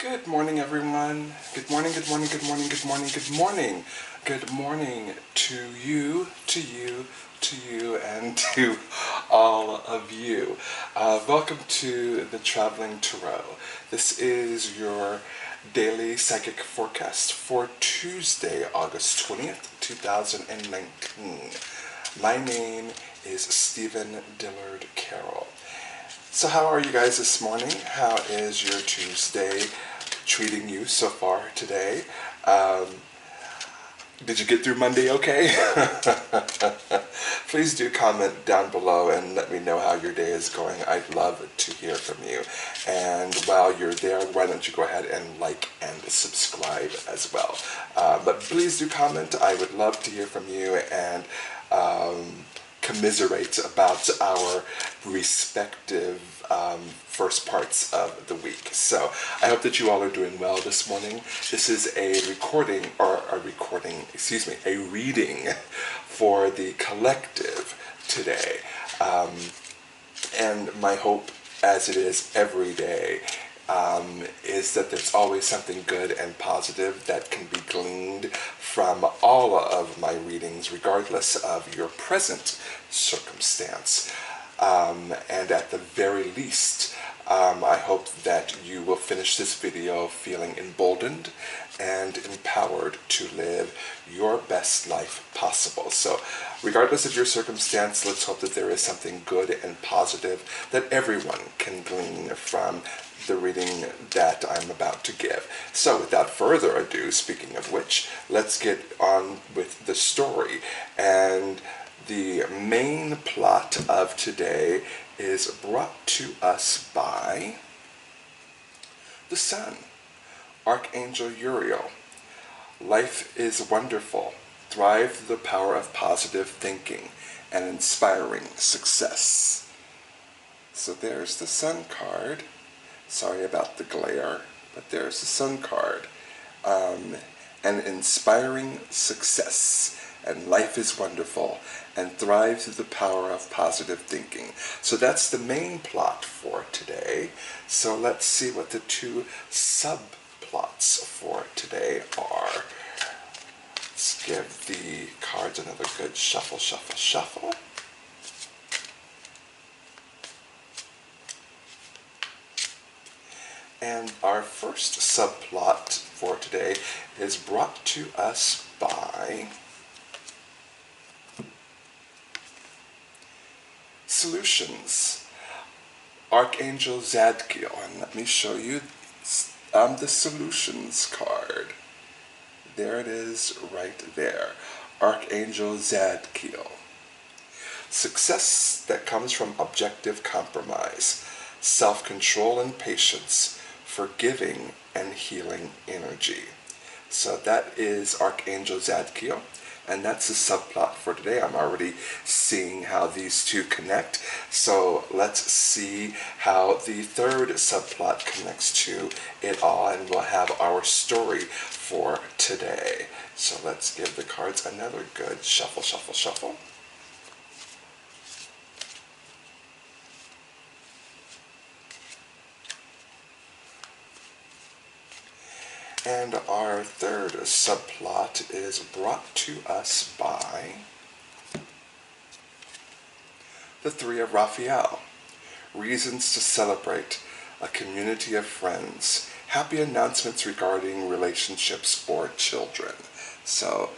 Good morning, everyone. Good morning, good morning, good morning, good morning, good morning. Good morning to you, and to all of you. Welcome to the Traveling Tarot. This is your daily psychic forecast for Tuesday, August 20th, 2019. My name is Stephen Dillard Carroll. So how are you guys this morning? How is your Tuesday treating you so far today? Did you get through Monday okay? Please do comment down below and let me know how your day is going. I'd love to hear from you. And while you're there, why don't you go ahead and like and subscribe as well. But please do comment. I would love to hear from you and commiserate about our respective first parts of the week. So I hope that you all are doing well this morning. This is a reading for the collective today. And my hope, as it is every day, is that there's always something good and positive that can be gleaned from all of my readings, regardless of your present circumstance. And at the very least, I hope that you will finish this video feeling emboldened and empowered to live your best life possible. So regardless of your circumstance, let's hope that there is something good and positive that everyone can glean from the reading that I'm about to give. So without further ado, speaking of which, let's get on with the story. And the main plot of today is brought to us by the Sun, Archangel Uriel. Life is wonderful. Thrive through the power of positive thinking and inspiring success. So there's the Sun card. Sorry about the glare, but there's the Sun card. An inspiring success. And life is wonderful, and thrive through the power of positive thinking. So that's the main plot for today. So let's see what the two subplots for today are. Let's give the cards another good shuffle, shuffle, shuffle. And our first subplot for today is brought to us by Solutions, Archangel Zadkiel. And let me show you the Solutions card. There it is right there. Archangel Zadkiel. Success that comes from objective compromise, self-control and patience, forgiving and healing energy. So that is Archangel Zadkiel. And that's the subplot for today. I'm already seeing how these two connect. So let's see how the third subplot connects to it all. And we'll have our story for today. So let's give the cards another good shuffle, shuffle, shuffle. And our third subplot is brought to us by the Three of Raphael. Reasons to celebrate, a community of friends, happy announcements regarding relationships or children. So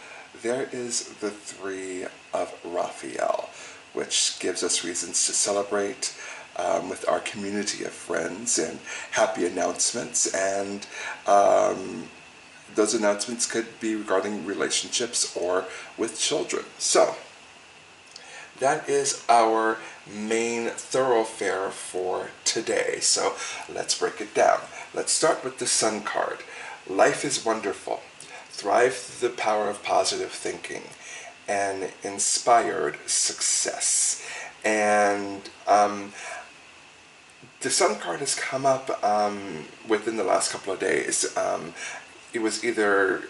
there is the Three of Raphael, which gives us reasons to celebrate with our community of friends and happy announcements. And those announcements could be regarding relationships or with children. So that is our main thoroughfare for today. So let's break it down. Let's start with the Sun card. Life is wonderful. Thrive through the power of positive thinking and inspired success. And the Sun card has come up within the last couple of days. It was either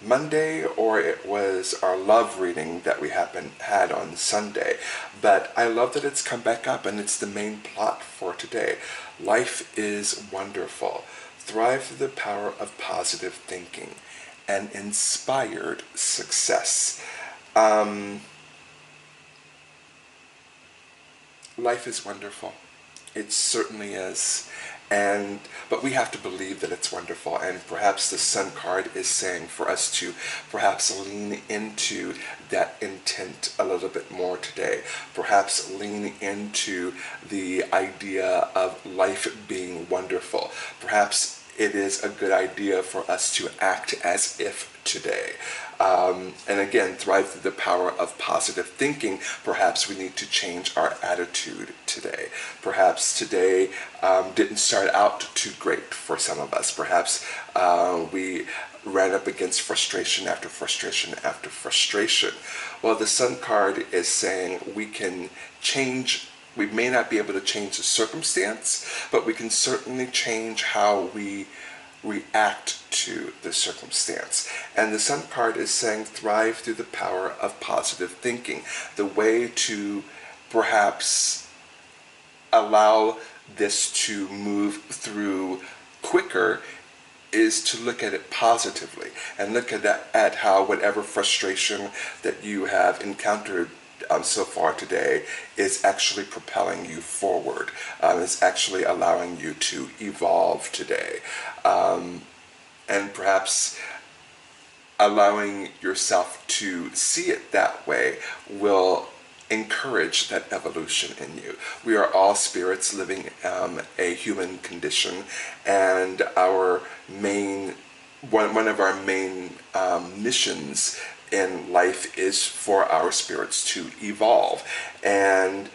Monday or it was our love reading that we had on Sunday. But I love that it's come back up and it's the main plot for today. Life is wonderful. thrive through the power of positive thinking and inspired success. Life is wonderful. It certainly is. But we have to believe that it's wonderful, and perhaps the Sun card is saying for us to perhaps lean into that intent a little bit more today. Perhaps lean into the idea of life being wonderful. Perhaps it is a good idea for us to act as if today. And again, thrive through the power of positive thinking. Perhaps we need to change our attitude today. Perhaps today didn't start out too great for some of us. Perhaps we ran up against frustration after frustration after frustration. Well, the Sun card is saying we can change. We may not be able to change the circumstance, but we can certainly change how we react to the circumstance. And the Sun card is saying thrive through the power of positive thinking. The way to perhaps allow this to move through quicker is to look at it positively and look at how whatever frustration that you have encountered so far today is actually propelling you forward, is actually allowing you to evolve today. And perhaps allowing yourself to see it that way will encourage that evolution in you. We are all spirits living a human condition, and our one of our main missions in life is for our spirits to evolve. And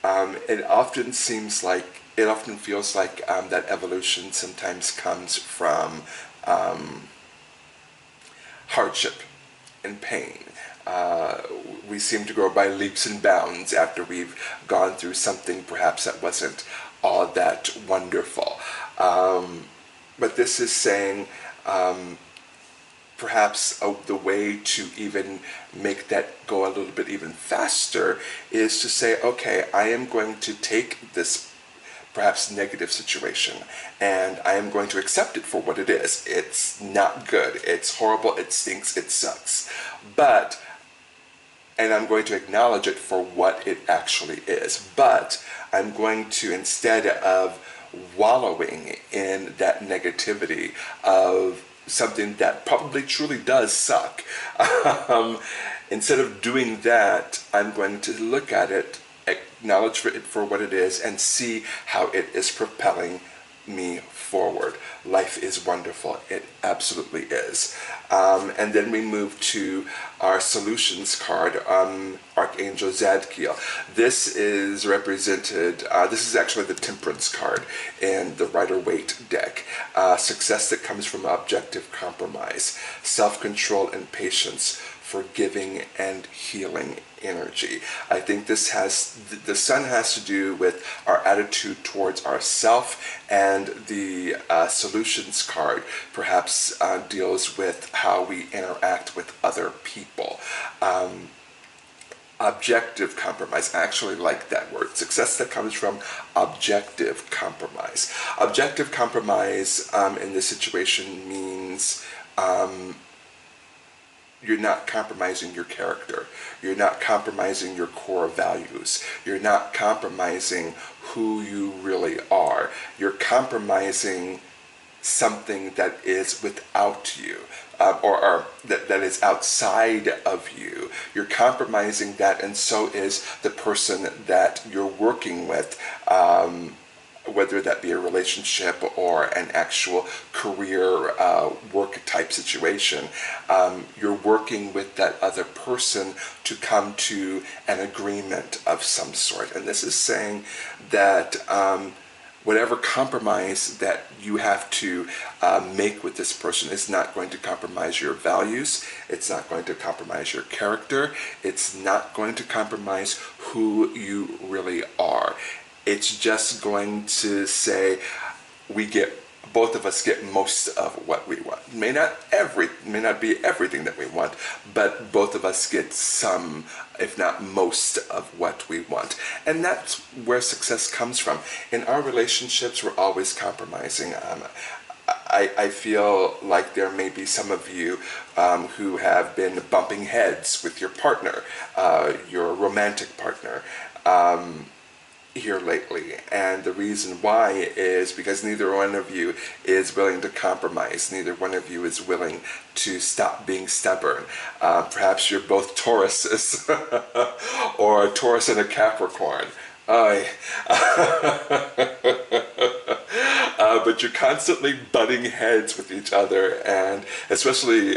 it often feels like that evolution sometimes comes from hardship and pain. We seem to grow by leaps and bounds after we've gone through something perhaps that wasn't all that wonderful. But this is saying perhaps the way to even make that go a little bit even faster is to say, okay, I am going to take this perhaps negative situation, and I am going to accept it for what it is. It's not good. It's horrible. It stinks. It sucks. And I'm going to acknowledge it for what it actually is. But I'm going to, instead of wallowing in that negativity of something that probably truly does suck, instead of doing that, I'm going to look at it, acknowledge it for what it is, and see how it is propelling me forward. Life is wonderful. It absolutely is. And then we move to our solutions card, Archangel Zadkiel. This is represented, this is actually the Temperance card in the Rider-Waite deck. Success that comes from objective compromise, self-control and patience, forgiving and healing energy. I think this the Sun has to do with our attitude towards ourself, and the solutions card perhaps deals with how we interact with other people. Objective compromise. I actually like that word. Success that comes from objective compromise. Objective compromise in this situation means you're not compromising your character. You're not compromising your core values. You're not compromising who you really are. You're compromising something that is without you, or that is outside of you. You're compromising that, and so is the person that you're working with, whether that be a relationship or an actual career work type situation. You're working with that other person to come to an agreement of some sort. And this is saying that whatever compromise that you have to make with this person is not going to compromise your values. It's not going to compromise your character. It's not going to compromise who you really are. It's just going to say both of us get most of what we want. May not be everything that we want, but both of us get some, if not most, of what we want. And that's where success comes from. In our relationships, we're always compromising. I feel like there may be some of you who have been bumping heads with your partner, your romantic partner, here lately. And the reason why is because neither one of you is willing to compromise. Neither one of you is willing to stop being stubborn. Perhaps you're both Tauruses or a Taurus and a Capricorn. I but you're constantly butting heads with each other, and especially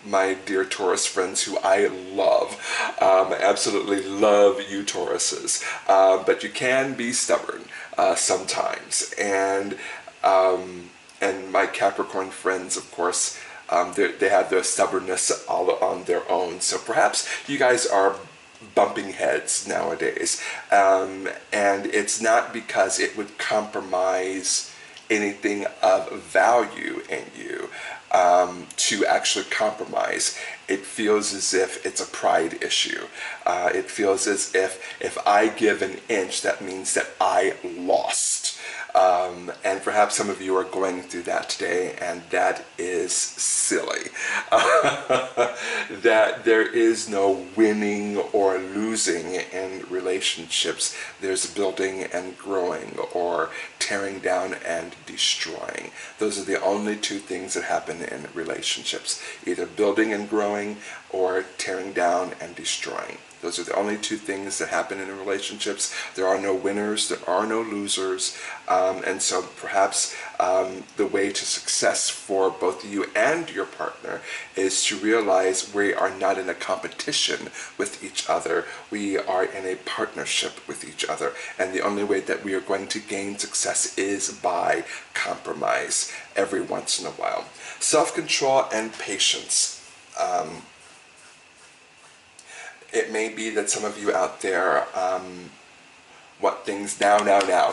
my dear Taurus friends who I love, absolutely love you Tauruses, but you can be stubborn sometimes, and my Capricorn friends, of course, they have their stubbornness all on their own. So perhaps you guys are bumping heads nowadays, and it's not because it would compromise anything of value in you to actually compromise. It feels as if it's a pride issue. It feels as if I give an inch, that means that I lost. And perhaps some of you are going through that today, and that is silly. That there is no winning or losing in relationships. There's building and growing, or tearing down and destroying. Those are the only two things that happen in relationships. Either building and growing, or tearing down and destroying. Those are the only two things that happen in relationships. There are no winners, there are no losers, and so perhaps the way to success for both you and your partner is to realize we are not in a competition with each other. We are in a partnership with each other, and the only way that we are going to gain success is by compromise every once in a while. Self-control and patience. It may be that some of you out there want things now,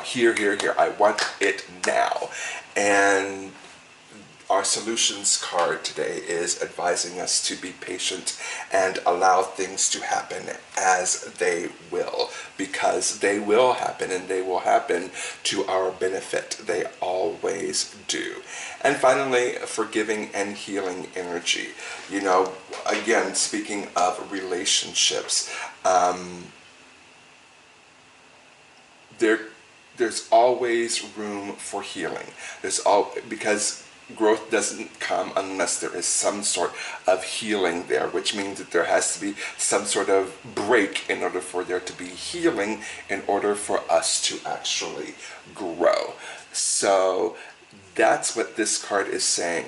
here. I want it now. And our solutions card today is advising us to be patient and allow things to happen as they will, because they will happen, and they will happen to our benefit. They always do. And finally, forgiving and healing energy. You know, again, speaking of relationships, there's always room for healing. Because growth doesn't come unless there is some sort of healing there, which means that there has to be some sort of break in order for there to be healing, in order for us to actually grow. So that's what this card is saying.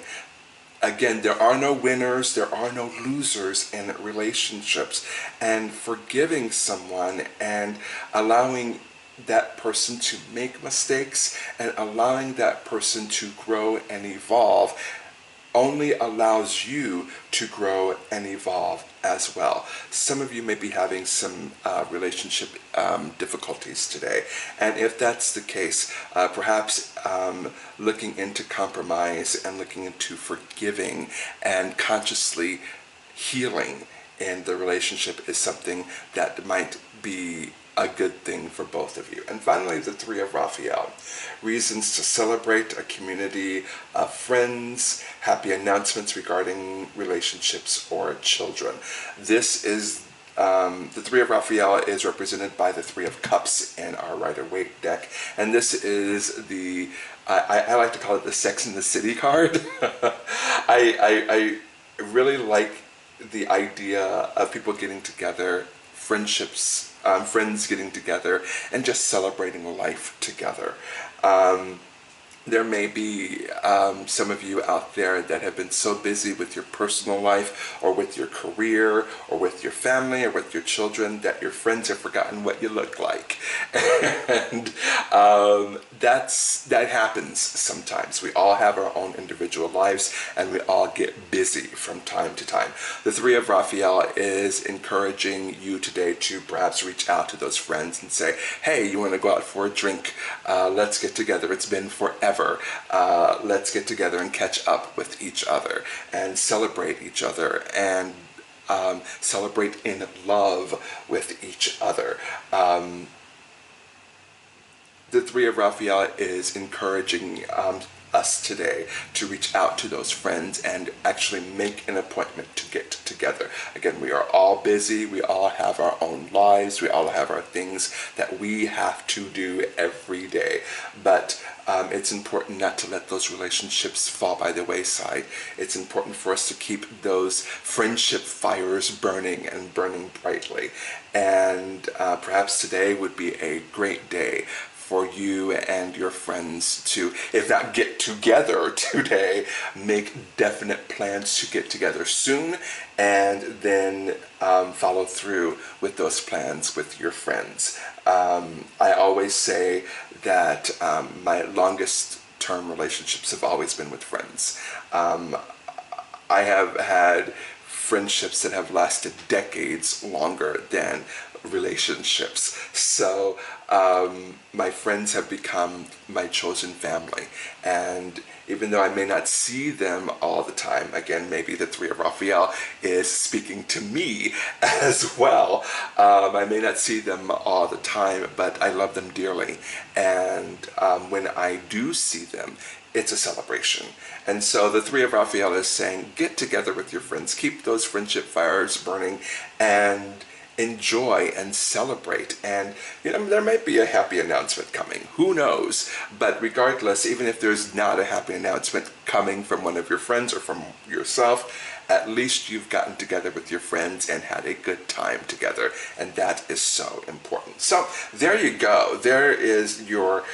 Again, there are no winners, there are no losers in relationships. And forgiving someone and allowing that person to make mistakes and allowing that person to grow and evolve only allows you to grow and evolve as well. Some of you may be having some relationship difficulties today, and if that's the case, perhaps looking into compromise and looking into forgiving and consciously healing in the relationship is something that might be a good thing for both of you. And finally, the Three of Raphael. Reasons to celebrate, a community of friends, happy announcements regarding relationships or children. This is the Three of Raphael is represented by the Three of Cups in our Rider-Waite deck. And this is the, I like to call it the Sex and the City card. I really like the idea of people getting together, friendships, friends getting together, and just celebrating life together. There may be some of you out there that have been so busy with your personal life, or with your career, or with your family, or with your children, that your friends have forgotten what you look like. And that happens sometimes. We all have our own individual lives, and we all get busy from time to time. The Three of Raphael is encouraging you today to perhaps reach out to those friends and say, hey, you want to go out for a drink? Let's get together. It's been forever. Let's get together and catch up with each other and celebrate each other, and celebrate in love with each other. The Three of Raphael is encouraging us today to reach out to those friends and actually make an appointment to get together. Again, we are all busy, we all have our own lives, we all have our things that we have to do every day, but it's important not to let those relationships fall by the wayside. It's important for us to keep those friendship fires burning and burning brightly. And perhaps today would be a great day for you and your friends to, if not get together today, make definite plans to get together soon, and then follow through with those plans with your friends. I always say that my longest term relationships have always been with friends. I have had friendships that have lasted decades longer than relationships. So my friends have become my chosen family. And even though I may not see them all the time, again, maybe the Three of Raphael is speaking to me as well. I may not see them all the time, but I love them dearly. And when I do see them, it's a celebration. And so the Three of Raphael is saying, get together with your friends, keep those friendship fires burning, and enjoy and celebrate. And there might be a happy announcement coming, who knows, but regardless, even if there's not a happy announcement coming from one of your friends or from yourself, at least you've gotten together with your friends and had a good time together, and that is so important. So there you go. There is your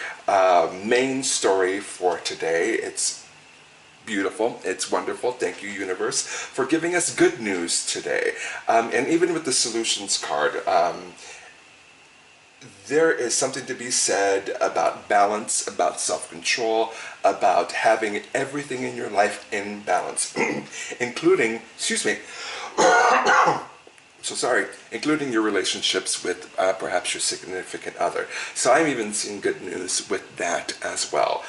main story for today. It's beautiful. It's wonderful. Thank you, universe, for giving us good news today. And even with the solutions card, there is something to be said about balance, about self-control, about having everything in your life in balance, including, excuse me, so sorry, including your relationships with perhaps your significant other. So I'm even seeing good news with that as well.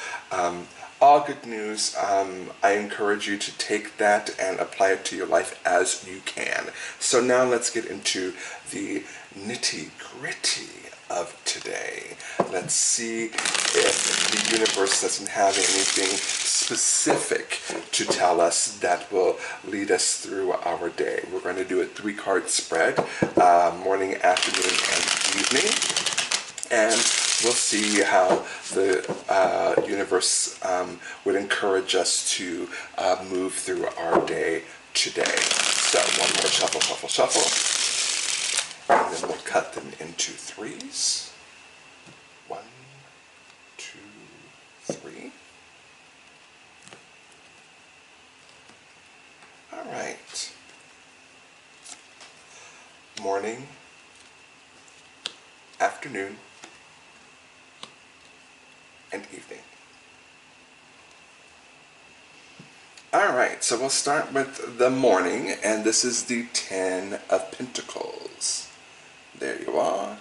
All good news. I encourage you to take that and apply it to your life as you can. So now let's get into the nitty-gritty of today. Let's see if the universe doesn't have anything specific to tell us that will lead us through our day. We're going to do a 3-card spread, morning, afternoon, and evening. And we'll see how the universe would encourage us to move through our day today. So one more shuffle, shuffle, shuffle. And then we'll cut them into 3s. 1, 2, 3. All right. Morning, afternoon, and evening. All right, so we'll start with the morning, and this is the 10 of Pentacles. There you are.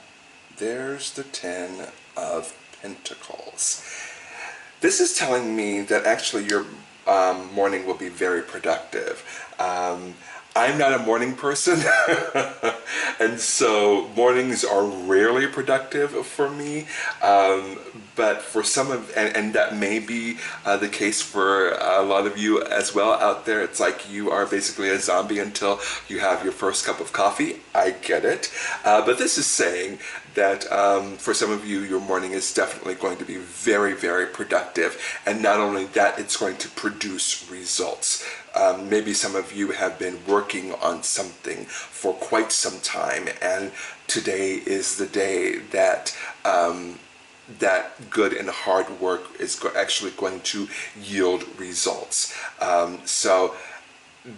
There's the 10 of Pentacles. This is telling me that actually your morning will be very productive. I'm not a morning person, and so mornings are rarely productive for me, but for some of, and that may be the case for a lot of you as well out there. It's like you are basically a zombie until you have your first cup of coffee. I get it, but this is saying that for some of you, your morning is definitely going to be very, very productive, and not only that, it's going to produce results. Maybe some of you have been working on something for quite some time, and today is the day that that good and hard work is actually going to yield results. So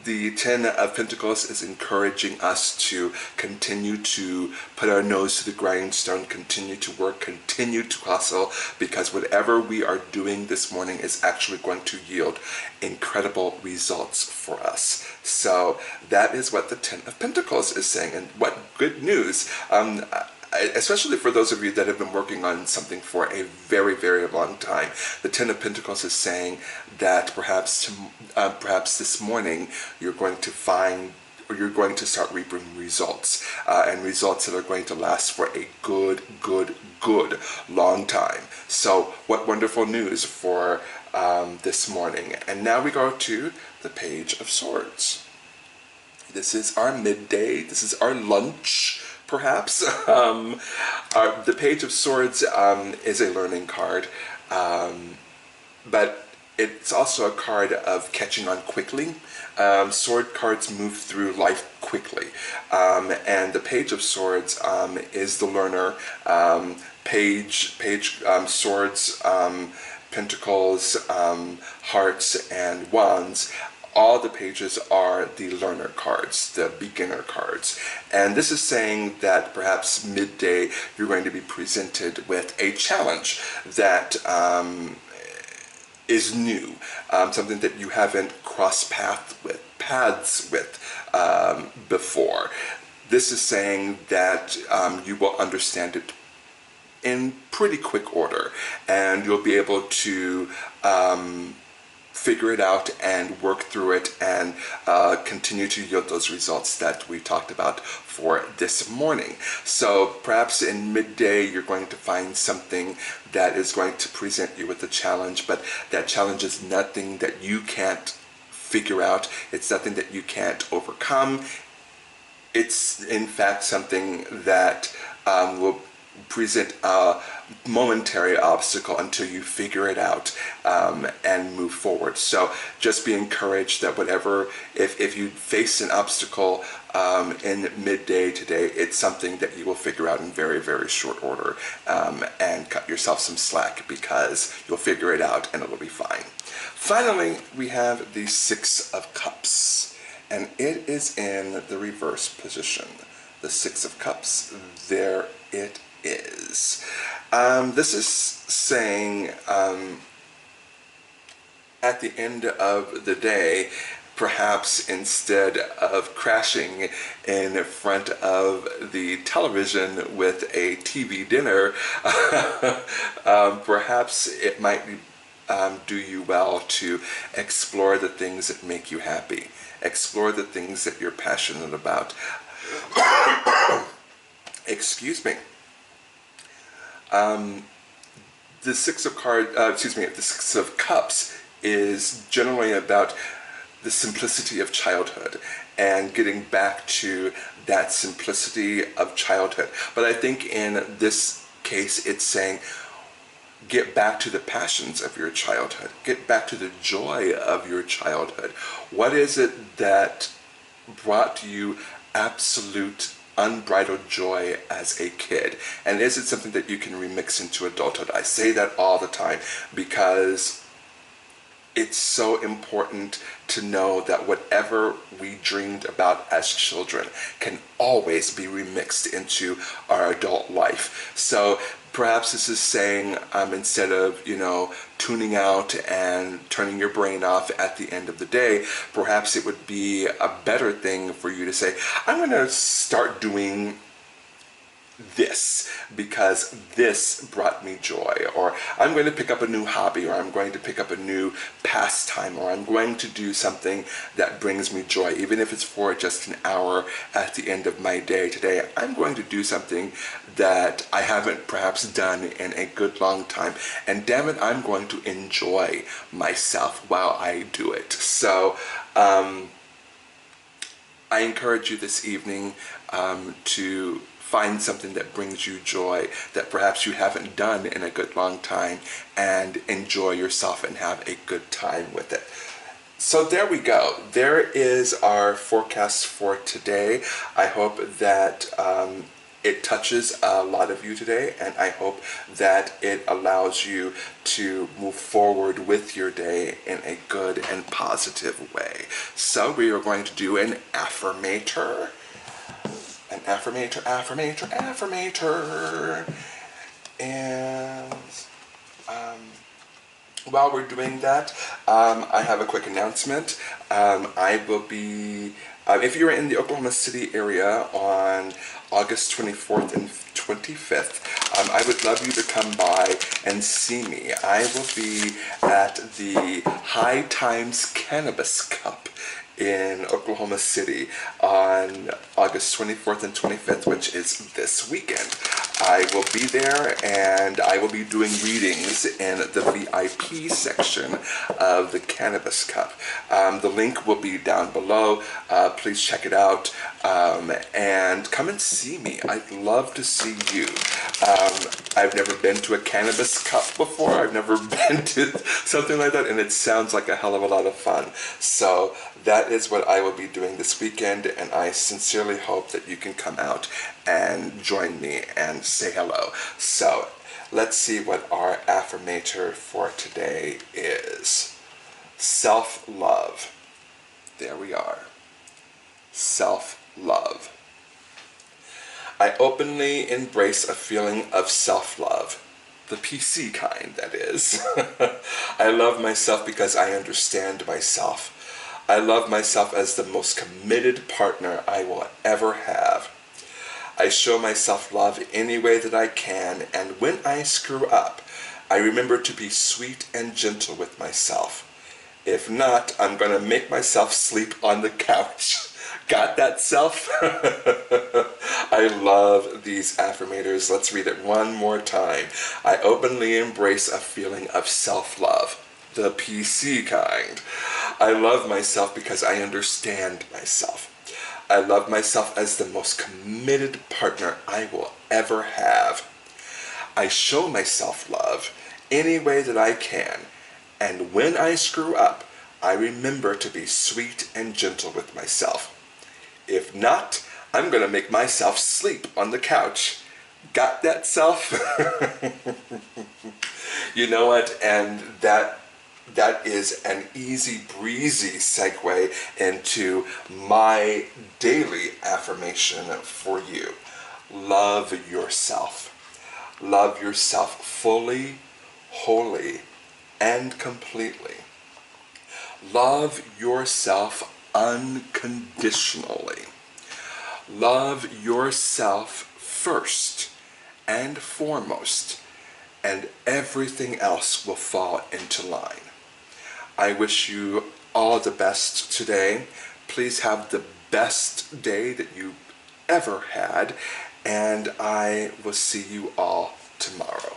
the 10 of Pentacles is encouraging us to continue to put our nose to the grindstone, continue to work, continue to hustle, because whatever we are doing this morning is actually going to yield incredible results for us. So that is what the 10 of Pentacles is saying, and what good news. Especially for those of you that have been working on something for a very, very long time. The 10 of Pentacles is saying that perhaps this morning you're going to find you're going to start reaping results, and results that are going to last for a good long time. So what wonderful news for this morning. And now we go to the Page of Swords. This is our midday. This is our lunch, perhaps. The Page of Swords is a learning card, but it's also a card of catching on quickly. Sword cards move through life quickly, and the Page of Swords is the learner. Swords, pentacles, hearts, and wands. All the pages are the learner cards, the beginner cards. And this is saying that perhaps midday you're going to be presented with a challenge that is new, something that you haven't crossed paths with before. This is saying that you will understand it in pretty quick order, and you'll be able to figure it out and work through it and continue to yield those results that we talked about for this morning. So perhaps in midday you're going to find something that is going to present you with a challenge, but that challenge is nothing that you can't figure out. It's nothing that you can't overcome. It's in fact something that will present a momentary obstacle until you figure it out and move forward. So just be encouraged that whatever, if you face an obstacle in midday today, it's something that you will figure out in very short order, and cut yourself some slack, because you'll figure it out and it'll be fine. Finally, we have the Six of Cups, and it is in the reverse position. The Six of Cups, there it is. This is saying at the end of the day, perhaps instead of crashing in front of the television with a TV dinner, perhaps it might do you well to explore the things that make you happy. Explore the things that you're passionate about. Excuse me. The Six of Cups is generally about the simplicity of childhood and getting back to that simplicity of childhood. But I think in this case, it's saying, get back to the passions of your childhood. Get back to the joy of your childhood. What is it that brought you absolute unbridled joy as a kid? And is it something that you can remix into adulthood? I say that all the time because it's so important to know that whatever we dreamed about as children can always be remixed into our adult life. So perhaps this is saying, instead of, tuning out and turning your brain off at the end of the day, perhaps it would be a better thing for you to say, I'm going to start doing this because this brought me joy, or I'm going to pick up a new hobby, or I'm going to pick up a new pastime, or I'm going to do something that brings me joy, even if it's for just an hour at the end of my day today. I'm going to do something that I haven't perhaps done in a good long time, and damn it, I'm going to enjoy myself while I do it. So I encourage you this evening to find something that brings you joy that perhaps you haven't done in a good long time, and enjoy yourself and have a good time with it. So there we go. There is our forecast for today. I hope that it touches a lot of you today, and I hope that it allows you to move forward with your day in a good and positive way. So we are going to do an affirmator. An affirmator. And while we're doing that, I have a quick announcement. I will be, if you're in the Oklahoma City area on August 24th and 25th, I would love you to come by and see me. I will be at the High Times Cannabis Cup in Oklahoma City on August 24th and 25th, which is this weekend. I will be there, and I will be doing readings in the VIP section of the Cannabis Cup. The link will be down below. Please check it out, and come and see me. I'd love to see you. I've never been to a Cannabis Cup before. I've never been to something like that, and it sounds like a hell of a lot of fun. So that is what I will be doing this weekend, and I sincerely hope that you can come out and join me and say hello. So let's see what our affirmator for today is. Self-love. There we are. Self-love. I openly embrace a feeling of self-love. The PC kind, that is. I love myself because I understand myself. I love myself as the most committed partner I will ever have. I show myself love any way that I can, and when I screw up, I remember to be sweet and gentle with myself. If not, I'm going to make myself sleep on the couch. Got that, self? I love these affirmators. Let's read it one more time. I openly embrace a feeling of self-love. The PC kind. I love myself because I understand myself. I love myself as the most committed partner I will ever have. I show myself love any way that I can, and when I screw up, I remember to be sweet and gentle with myself. If not, I'm going to make myself sleep on the couch. Got that, self? You know what? And that is an easy breezy segue into my daily affirmation for you. Love yourself. Love yourself fully, wholly, and completely. Love yourself unconditionally. Love yourself first and foremost, and everything else will fall into line. I wish you all the best today. Please have the best day that you ever had, and I will see you all tomorrow.